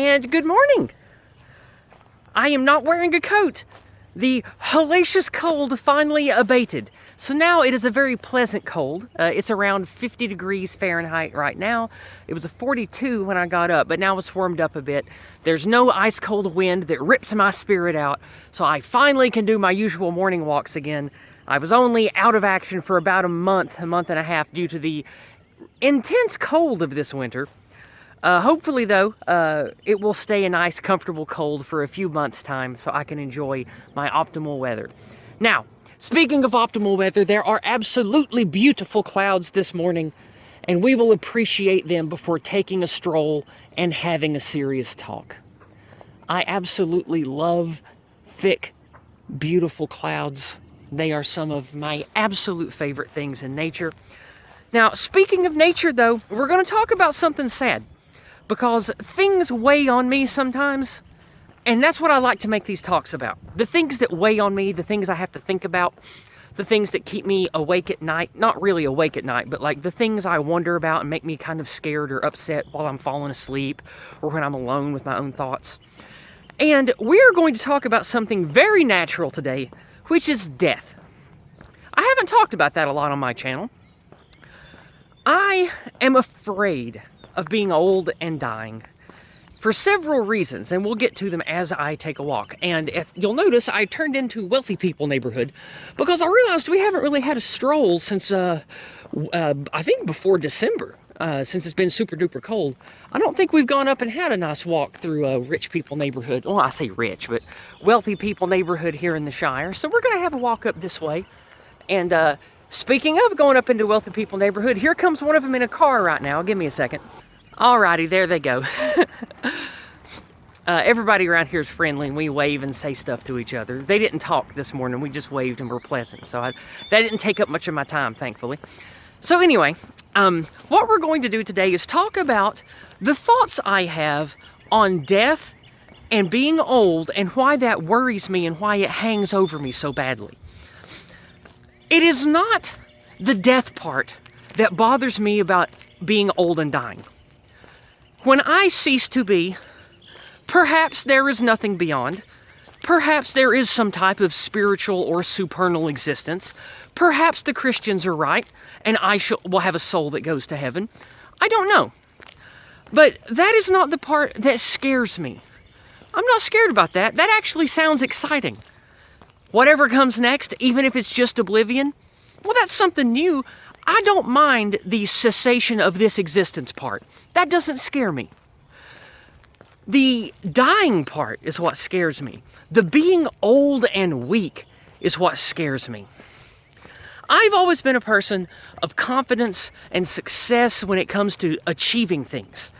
and good morning. I am not wearing a coat. The hellacious cold finally abated. So now it is a very pleasant cold. It's around 50 degrees Fahrenheit right now. It was a 42 when I got up, but now it's warmed up a bit. There's no ice cold wind that rips my spirit out, so I finally can do my usual morning walks again. I was only out of action for about a month and a half due to the intense cold of this winter. Hopefully, though, it will stay a nice, comfortable cold for a few months' time so I can enjoy my optimal weather. Now, speaking of optimal weather, there are absolutely beautiful clouds this morning, and we will appreciate them before taking a stroll and having a serious talk. I absolutely love thick, beautiful clouds. They are some of my absolute favorite things in nature. Now, speaking of nature, though, we're going to talk about something sad, because things weigh on me sometimes, and that's what I like to make these talks about. The things that weigh on me, the things I have to think about, the things that keep me awake at night. Not really awake at night, but like the things I wonder about and make me kind of scared or upset while I'm falling asleep or when I'm alone with my own thoughts. And we're going to talk about something very natural today, which is death. I haven't talked about that a lot on my channel. I am afraid of being old and dying for several reasons, and we'll get to them as I take a walk. And if you'll notice, I turned into Wealthy People neighborhood because I realized we haven't really had a stroll since I think before December, since it's been super duper cold. I don't think we've gone up and had a nice walk through a Rich People neighborhood. Well, I say rich, but Wealthy People neighborhood here in the Shire. So we're gonna have a walk up this way. And speaking of going up into Wealthy People neighborhood, here comes one of them in a car right now. Give me a second. Alrighty, there they go. Everybody around here is friendly, and we wave and say stuff to each other. They didn't talk this morning. We just waved and were pleasant. So that didn't take up much of my time, thankfully. So anyway, what we're going to do today is talk about the thoughts I have on death and being old and why that worries me and why it hangs over me so badly. It is not the death part that bothers me about being old and dying. When I cease to be, perhaps there is nothing beyond. Perhaps there is some type of spiritual or supernal existence. Perhaps the Christians are right, and I will have a soul that goes to heaven. I don't know. But that is not the part that scares me. I'm not scared about that. That actually sounds exciting. Whatever comes next, even if it's just oblivion, well, that's something new. I don't mind the cessation of this existence part. That doesn't scare me. The dying part is what scares me. The being old and weak is what scares me. I've always been a person of confidence and success when it comes to achieving things.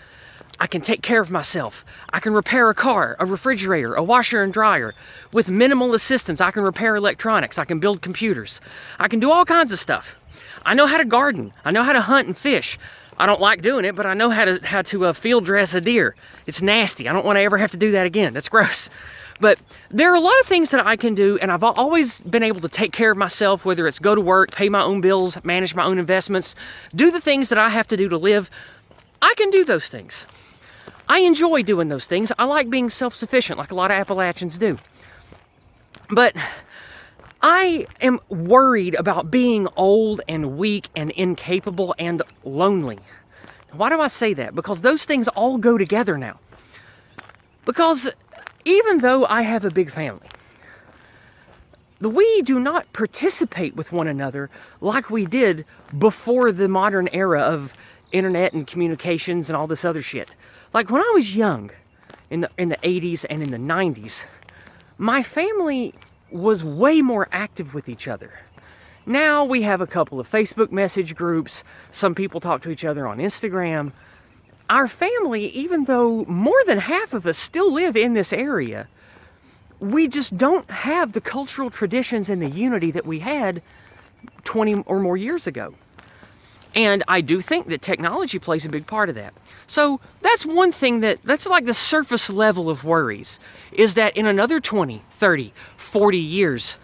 I can take care of myself. I can repair a car, a refrigerator, a washer and dryer. With minimal assistance, I can repair electronics. I can build computers. I can do all kinds of stuff. I know how to garden. I know how to hunt and fish. I don't like doing it, but I know how to field dress a deer. It's nasty. I don't want to ever have to do that again. That's gross. But there are a lot of things that I can do, and I've always been able to take care of myself, whether it's go to work, pay my own bills, manage my own investments, do the things that I have to do to live. I can do those things. I enjoy doing those things. I like being self-sufficient, like a lot of Appalachians do. But I am worried about being old and weak and incapable and lonely. Why do I say that? Because those things all go together now. Because even though I have a big family, we do not participate with one another like we did before the modern era of internet and communications and all this other shit. Like when I was young, in the 80s and in the 90s, my family was way more active with each other. Now we have a couple of Facebook message groups. Some people talk to each other on Instagram. Our family, even though more than half of us still live in this area, we just don't have the cultural traditions and the unity that we had 20 or more years ago. And I do think that technology plays a big part of that. So that's one thing that's like the surface level of worries, is that in another 20, 30, 40 years,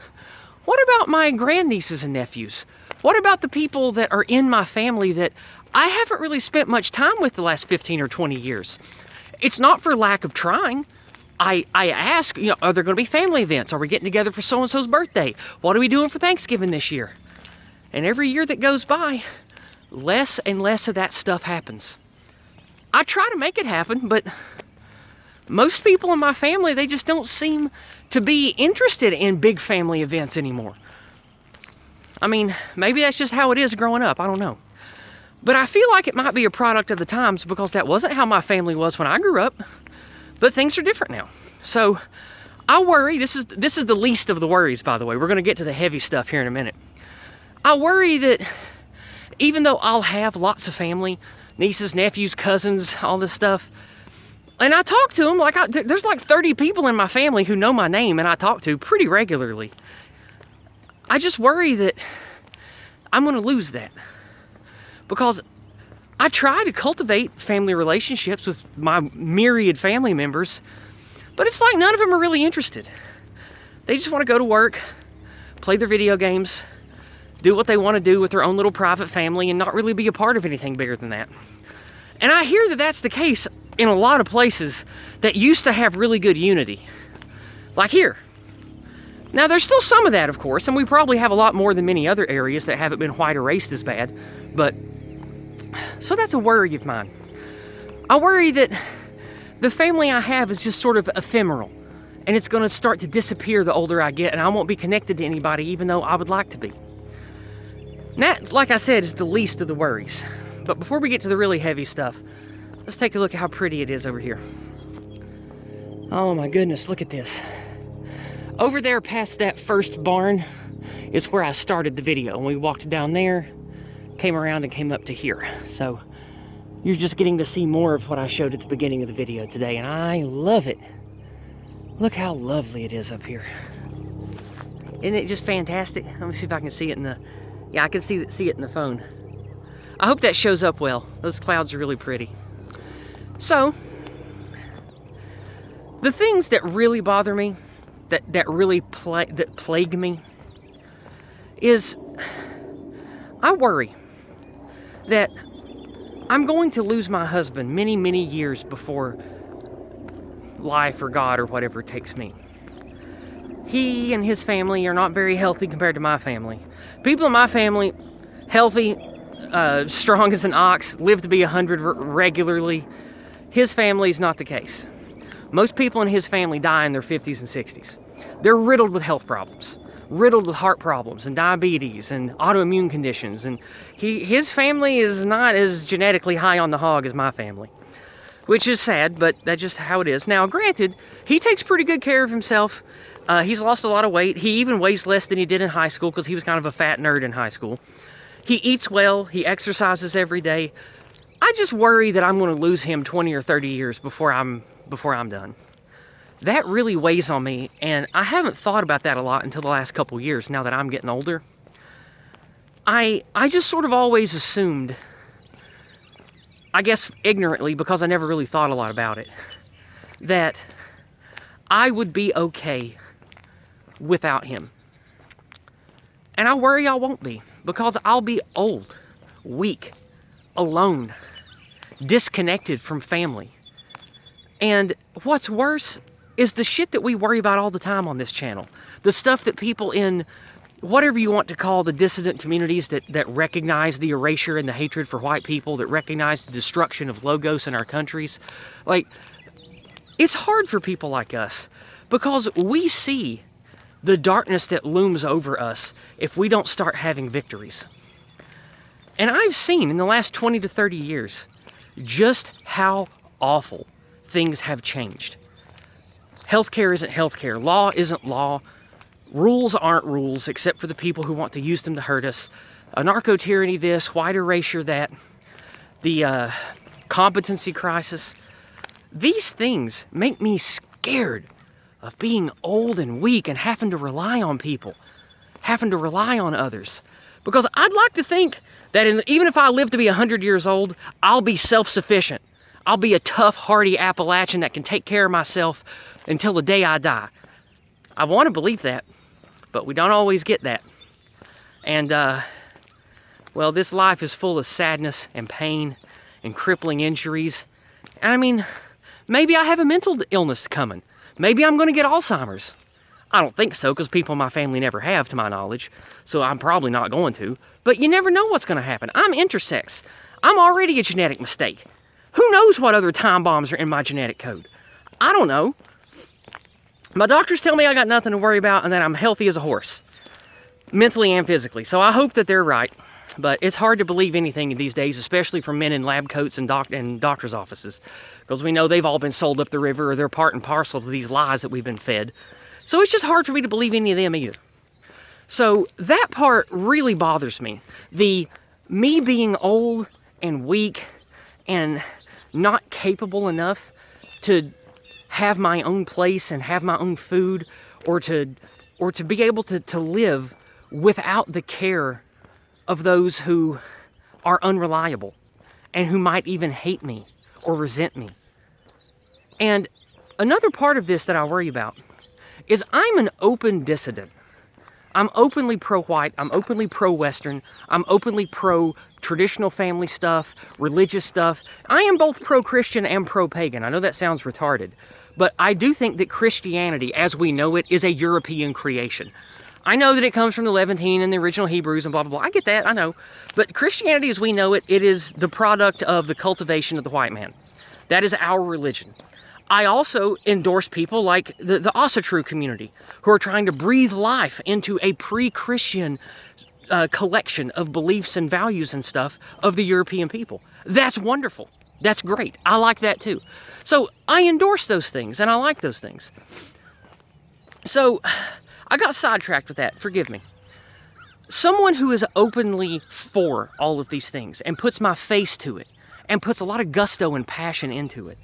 what about my grandnieces and nephews? What about the people that are in my family that I haven't really spent much time with the last 15 or 20 years? it's not for lack of trying. I ask, you know, are there going to be family events? Are we getting together for so-and-so's birthday? What are we doing for Thanksgiving this year? And every year that goes by, less and less of that stuff happens. I try to make it happen, but most people in my family, they just don't seem to be interested in big family events anymore. I mean, maybe that's just how it is growing up. I don't know. But I feel like it might be a product of the times, because that wasn't how my family was when I grew up. But things are different now. So I worry, this is the least of the worries, by the way. We're going to get to the heavy stuff here in a minute. I worry that even though I'll have lots of family, nieces, nephews, cousins, all this stuff, and I talk to them, like there's like 30 people in my family who know my name and I talk to pretty regularly. I just worry that I'm going to lose that, because I try to cultivate family relationships with my myriad family members, but it's like none of them are really interested. They just want to go to work, play their video games, do what they want to do with their own little private family, and not really be a part of anything bigger than that. And I hear that that's the case in a lot of places that used to have really good unity, like here. Now, there's still some of that, of course, and we probably have a lot more than many other areas that haven't been white erased as bad, but so that's a worry of mine. I worry that the family I have is just sort of ephemeral, and it's going to start to disappear the older I get, and I won't be connected to anybody even though I would like to be. And that, like I said, is the least of the worries. But before we get to the really heavy stuff, let's take a look at how pretty it is over here. Oh my goodness, look at this. Over there past that first barn is where I started the video, and we walked down there, came around and came up to here. So you're just getting to see more of what I showed at the beginning of the video today, and I love it. Look how lovely it is up here. Isn't it just fantastic? Let me see if I can see it in the... Yeah, I can see it in the phone. I hope that shows up well. Those clouds are really pretty. So, the things that really bother me, that really plague me, is I worry that I'm going to lose my husband many, many years before life or God or whatever takes me. He and his family are not very healthy compared to my family. People in my family, healthy, strong as an ox, live to be 100 regularly. His family is not the case. Most people in his family die in their 50s and 60s. They're riddled with health problems, riddled with heart problems and diabetes and autoimmune conditions. And his family is not as genetically high on the hog as my family, which is sad, but that's just how it is. Now, granted, he takes pretty good care of himself. He's lost a lot of weight. He even weighs less than he did in high school, because he was kind of a fat nerd in high school. He eats well. He exercises every day. I just worry that I'm going to lose him 20 or 30 years before I'm done. That really weighs on me, and I haven't thought about that a lot until the last couple years, now that I'm getting older. I just sort of always assumed, I guess ignorantly, because I never really thought a lot about it, that I would be okay without him. And I worry I won't be, because I'll be old, weak, alone, disconnected from family. And what's worse is the shit that we worry about all the time on this channel. The stuff that people in whatever you want to call the dissident communities that recognize the erasure and the hatred for white people, that recognize the destruction of logos in our countries. Like, it's hard for people like us, because we see the darkness that looms over us if we don't start having victories. And I've seen in the last 20 to 30 years just how awful things have changed. Healthcare isn't healthcare. Law isn't law. Rules aren't rules, except for the people who want to use them to hurt us. Anarcho-tyranny this, white erasure that, the competency crisis. These things make me scared of being old and weak and having to rely on people, having to rely on others. Because I'd like to think that even if I live to be 100 years old, I'll be self-sufficient. I'll be a tough, hardy Appalachian that can take care of myself until the day I die. I want to believe that, but we don't always get that. And, well, this life is full of sadness and pain and crippling injuries. And I mean, Maybe I have a mental illness coming. Maybe I'm going to get Alzheimer's. I don't think so, because people in my family never have, to my knowledge, so I'm probably not going to. But you never know what's going to happen. I'm intersex. I'm already a genetic mistake. Who knows what other time bombs are in my genetic code? I don't know. My doctors tell me I got nothing to worry about and that I'm healthy as a horse, mentally and physically. So I hope that they're right. But it's hard to believe anything these days, especially from men in lab coats and doctors' offices, because we know they've all been sold up the river, or they're part and parcel to these lies that we've been fed. So it's just hard for me to believe any of them either. So that part really bothers me. Me being old and weak and not capable enough to have my own place and have my own food, or to be able to live without the care of those who are unreliable and who might even hate me or resent me. And another part of this that I worry about is I'm an open dissident. I'm openly pro-white, I'm openly pro-Western, I'm openly pro-traditional family stuff, religious stuff. I am both pro-Christian and pro-pagan. I know that sounds retarded, but I do think that Christianity, as we know it, is a European creation. I know that it comes from the Levantine and the original Hebrews and blah, blah, blah. I get that, I know. But Christianity as we know it, it is the product of the cultivation of the white man. That is our religion. I also endorse people like the Asatru community, who are trying to breathe life into a pre-Christian collection of beliefs and values and stuff of the European people. That's wonderful. That's great. I like that too. So I endorse those things and I like those things. So I got sidetracked with that, forgive me. Someone who is openly for all of these things and puts my face to it and puts a lot of gusto and passion into it.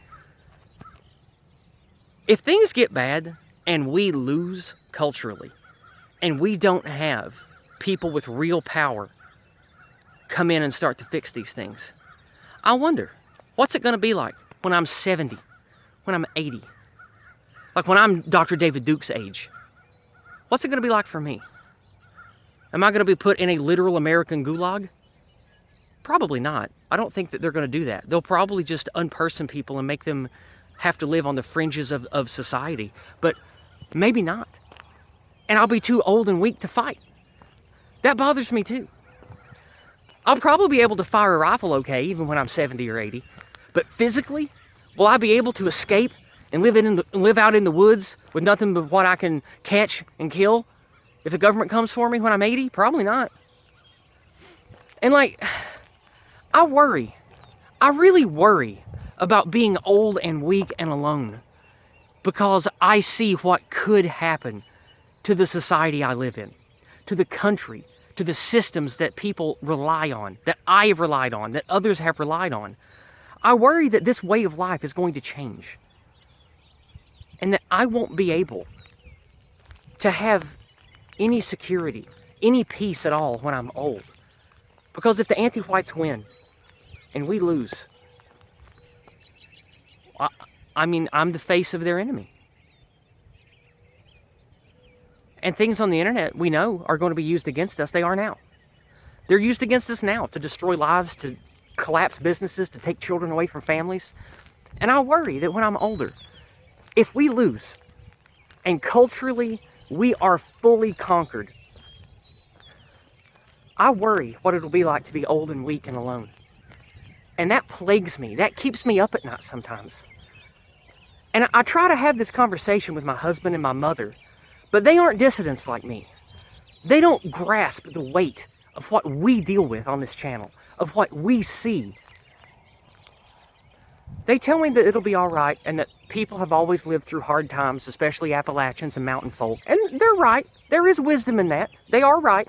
If things get bad and we lose culturally and we don't have people with real power come in and start to fix these things, I wonder, what's it going to be like when I'm 70, when I'm 80, like when I'm Dr. David Duke's age? What's it going to be like for me? Am I going to be put in a literal American gulag? Probably not. I don't think that they're going to do that. They'll probably just unperson people and make them have to live on the fringes of society. But maybe not. And I'll be too old and weak to fight. That bothers me too. I'll probably be able to fire a rifle okay, even when I'm 70 or 80. But physically, will I be able to escape and live out in the woods with nothing but what I can catch and kill if the government comes for me when I'm 80? Probably not. And like, I worry. I really worry about being old and weak and alone, because I see what could happen to the society I live in, to the country, to the systems that people rely on, that I have relied on, that others have relied on. I worry that this way of life is going to change, and that I won't be able to have any security, any peace at all when I'm old. Because if the anti-whites win and we lose, I mean, I'm the face of their enemy. And things on the internet we know are going to be used against us. They are now. They're used against us now to destroy lives, to collapse businesses, to take children away from families. And I worry that when I'm older, if we lose and culturally we are fully conquered, I worry what it'll be like to be old and weak and alone. And that plagues me. That keeps me up at night sometimes. And I try to have this conversation with my husband and my mother, but they aren't dissidents like me. They don't grasp the weight of what we deal with on this channel, of what we see. They tell me that it'll be all right and that people have always lived through hard times, especially Appalachians and mountain folk. And they're right. There is wisdom in that. They are right.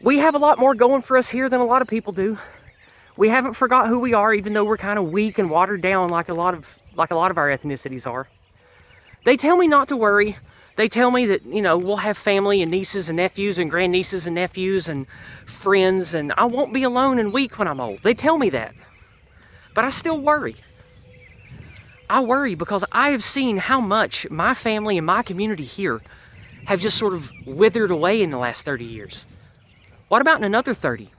We have a lot more going for us here than a lot of people do. We haven't forgot who we are, even though we're kind of weak and watered down like a lot of our ethnicities are. They tell me not to worry. They tell me that, you know, we'll have family and nieces and nephews and grandnieces and nephews and friends, and I won't be alone and weak when I'm old. They tell me that. But I still worry. I worry because I have seen how much my family and my community here have just sort of withered away in the last 30 years. What about in another 30?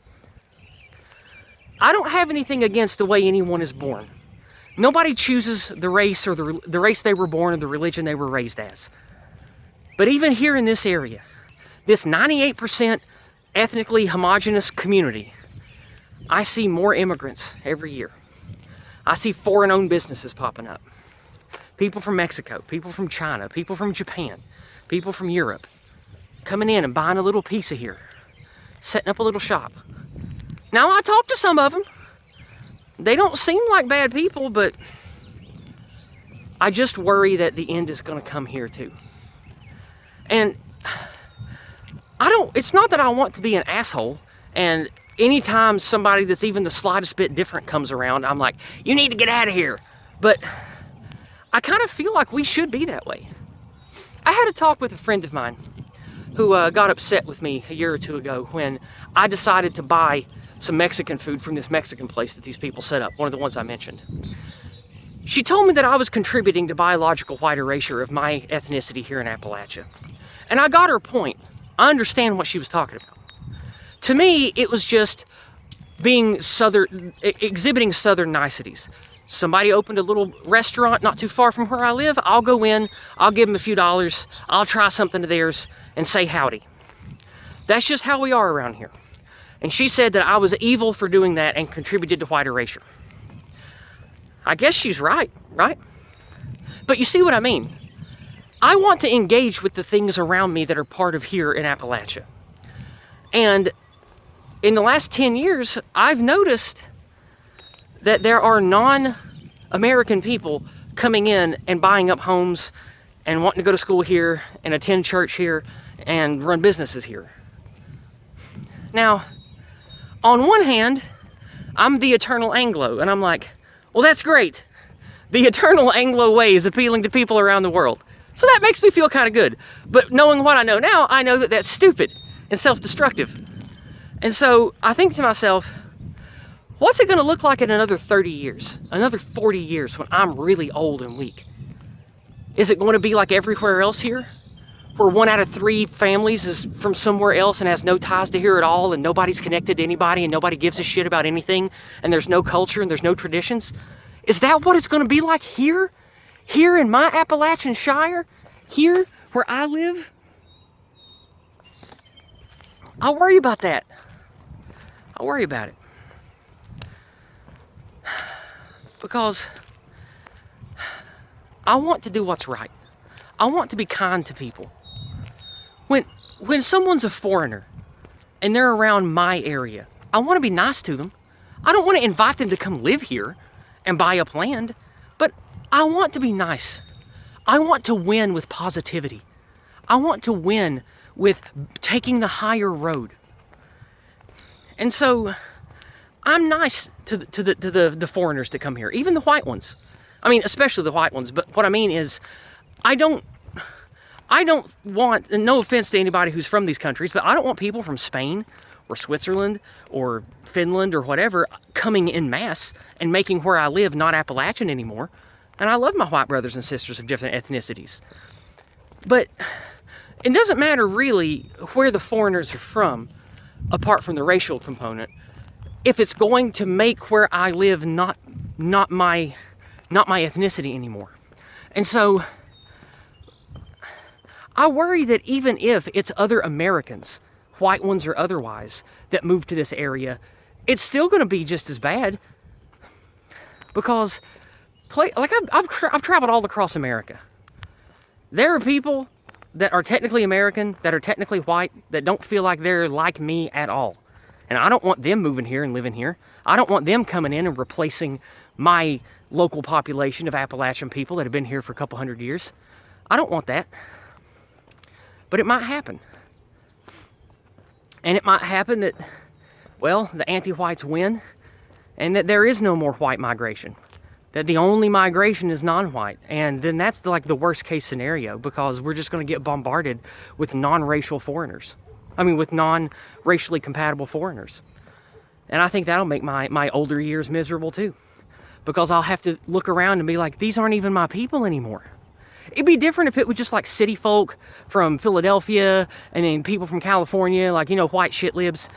I don't have anything against the way anyone is born. Nobody chooses the race or the race they were born or the religion they were raised as. But even here in this area, this 98% ethnically homogenous community, I see more immigrants every year. I see foreign-owned businesses popping up. People from Mexico, people from China, people from Japan, people from Europe, coming in and buying a little piece of here, setting up a little shop. Now, I talked to some of them. They don't seem like bad people, but I just worry that the end is going to come here too. And it's not that I want to be an asshole, and anytime somebody that's even the slightest bit different comes around, I'm like, you need to get out of here. But I kind of feel like we should be that way. I had a talk with a friend of mine who got upset with me a year or two ago when I decided to buy some Mexican food from this Mexican place that these people set up, one of the ones I mentioned. She told me that I was contributing to biological white erasure of my ethnicity here in Appalachia. And I got her point. I understand what she was talking about. To me, it was just exhibiting Southern niceties. Somebody opened a little restaurant not too far from where I live. I'll go in, I'll give them a few dollars, I'll try something of theirs and say howdy. That's just how we are around here. And she said that I was evil for doing that and contributed to white erasure. I guess she's right? But you see what I mean? I want to engage with the things around me that are part of here in Appalachia. And in the last 10 years, I've noticed that there are non-American people coming in and buying up homes and wanting to go to school here and attend church here and run businesses here. Now, on one hand, I'm the eternal Anglo, and I'm like, well, that's great. The eternal Anglo way is appealing to people around the world. So that makes me feel kind of good. But knowing what I know now, I know that that's stupid and self-destructive. And so I think to myself, what's it going to look like in another 30 years, another 40 years when I'm really old and weak? Is it going to be like everywhere else here, where 1 out of 3 families is from somewhere else and has no ties to here at all, and nobody's connected to anybody, and nobody gives a shit about anything, and there's no culture and there's no traditions? Is that what it's going to be like here? Here in my Appalachian Shire? Here where I live? I worry about that. I worry about it. Because I want to do what's right. I want to be kind to people. When someone's a foreigner and they're around my area, I want to be nice to them. I don't want to invite them to come live here and buy up land, but I want to be nice. I want to win with positivity. I want to win with taking the higher road. And so I'm nice to the foreigners that come here, even the white ones. I mean, especially the white ones, but what I mean is I don't want, and no offense to anybody who's from these countries, but I don't want people from Spain or Switzerland or Finland or whatever coming en masse and making where I live not Appalachian anymore. And I love my white brothers and sisters of different ethnicities. But it doesn't matter really where the foreigners are from, apart from the racial component, if it's going to make where I live not my ethnicity anymore. And so I worry that even if it's other Americans, white ones or otherwise, that move to this area, it's still going to be just as bad. Because, I've traveled all across America. There are people that are technically American, that are technically white, that don't feel like they're like me at all. And I don't want them moving here and living here. I don't want them coming in and replacing my local population of Appalachian people that have been here for a couple hundred years. I don't want that. But it might happen. And it might happen that, well, the anti-whites win, and that there is no more white migration. That the only migration is non-white. And then that's like the worst case scenario, because we're just going to get bombarded with non-racial foreigners. I mean, with non-racially compatible foreigners. And I think that'll make my older years miserable too. Because I'll have to look around and be like, these aren't even my people anymore. It'd be different if it was just like city folk from Philadelphia and then people from California, like, you know, white shit libs.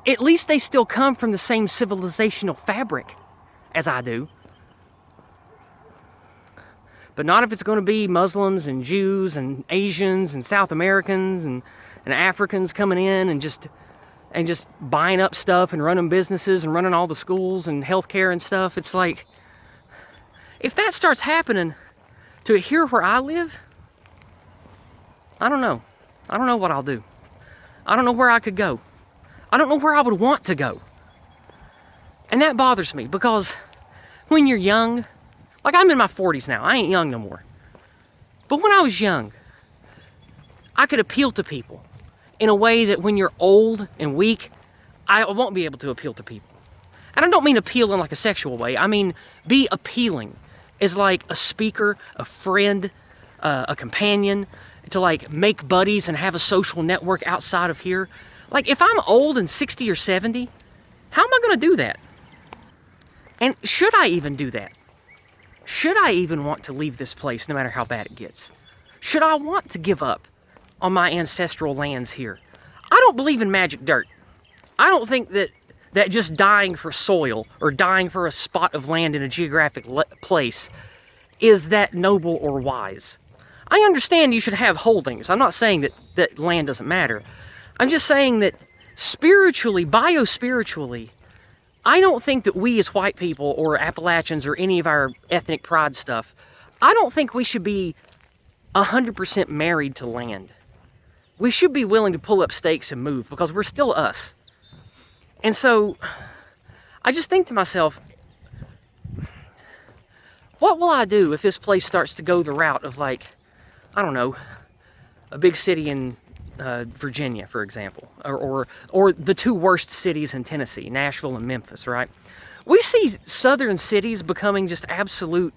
At least they still come from the same civilizational fabric as I do. But not if it's going to be Muslims and Jews and Asians and South Americans and Africans coming in and just buying up stuff and running businesses and running all the schools and healthcare and stuff. It's like, if that starts happening to here where I live, I don't know. I don't know what I'll do. I don't know where I could go. I don't know where I would want to go. And that bothers me because when you're young, like I'm in my 40s now, I ain't young no more. But when I was young, I could appeal to people in a way that when you're old and weak, I won't be able to appeal to people. And I don't mean appeal in like a sexual way. I mean be appealing as like a speaker, a friend, a companion, to like make buddies and have a social network outside of here. Like if I'm old and 60 or 70, how am I going to do that? And should I even do that? Should I even want to leave this place no matter how bad it gets? Should I want to give up on my ancestral lands here? I don't believe in magic dirt. I don't think that just dying for soil or dying for a spot of land in a geographic place is that noble or wise. I understand you should have holdings. I'm not saying that land doesn't matter. I'm just saying that spiritually, biospiritually, I don't think that we as white people or Appalachians or any of our ethnic pride stuff, I don't think we should be 100% married to land. We should be willing to pull up stakes and move because we're still us. And so I just think to myself, what will I do if this place starts to go the route of like, I don't know, a big city in Virginia, for example, or the two worst cities in Tennessee, Nashville and Memphis, right? We see southern cities becoming just absolute,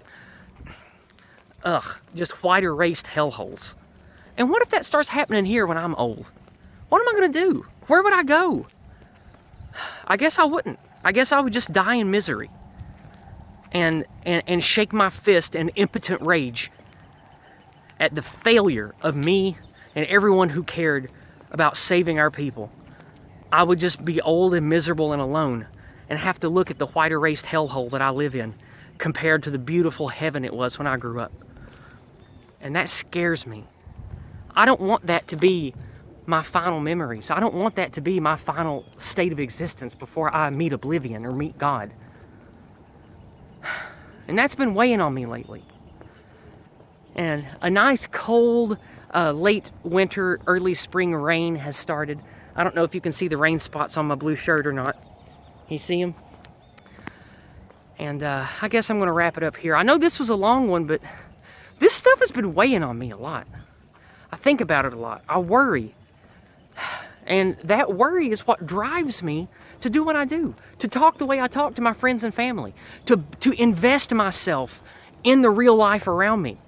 just white erased hellholes. And what if that starts happening here when I'm old? What am I going to do? Where would I go? I guess I wouldn't. I guess I would just die in misery and shake my fist in impotent rage at the failure of me and everyone who cared about saving our people. I would just be old and miserable and alone and have to look at the white erased hellhole that I live in compared to the beautiful heaven it was when I grew up. And that scares me. I don't want that to be my final memories. I don't want that to be my final state of existence before I meet oblivion or meet God. And that's been weighing on me lately. And a nice cold, late winter, early spring rain has started. I don't know if you can see the rain spots on my blue shirt or not. You see them? And I guess I'm going to wrap it up here. I know this was a long one, but this stuff has been weighing on me a lot. I think about it a lot. I worry. And that worry is what drives me to do what I do, to talk the way I talk to my friends and family, to invest myself in the real life around me.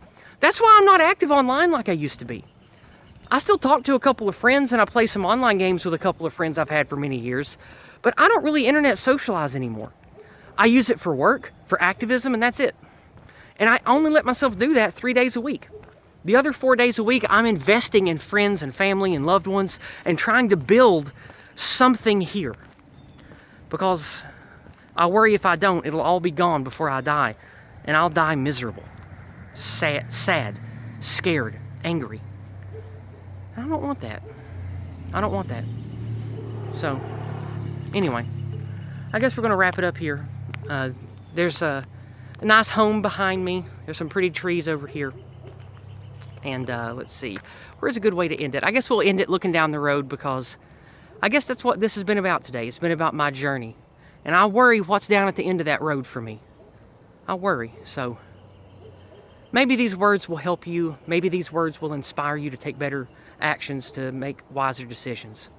That's why I'm not active online like I used to be. I still talk to a couple of friends and I play some online games with a couple of friends I've had for many years, but I don't really internet socialize anymore. I use it for work, for activism, and that's it. And I only let myself do that 3 days a week. The other 4 days a week, I'm investing in friends and family and loved ones and trying to build something here. Because I worry if I don't, it'll all be gone before I die. And I'll die miserable, sad, scared, angry. I don't want that. I don't want that. So, anyway, I guess we're going to wrap it up here. There's a nice home behind me. There's some pretty trees over here. And let's see, where's a good way to end it? I guess we'll end it looking down the road because I guess that's what this has been about today. It's been about my journey. And I worry what's down at the end of that road for me. I worry. So maybe these words will help you. Maybe these words will inspire you to take better actions, to make wiser decisions.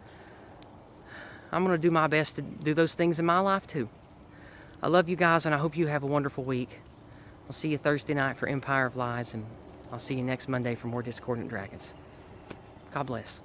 I'm going to do my best to do those things in my life too. I love you guys and I hope you have a wonderful week. I'll see you Thursday night for Empire of Lies, and I'll see you next Monday for more Discordant Dragons. God bless.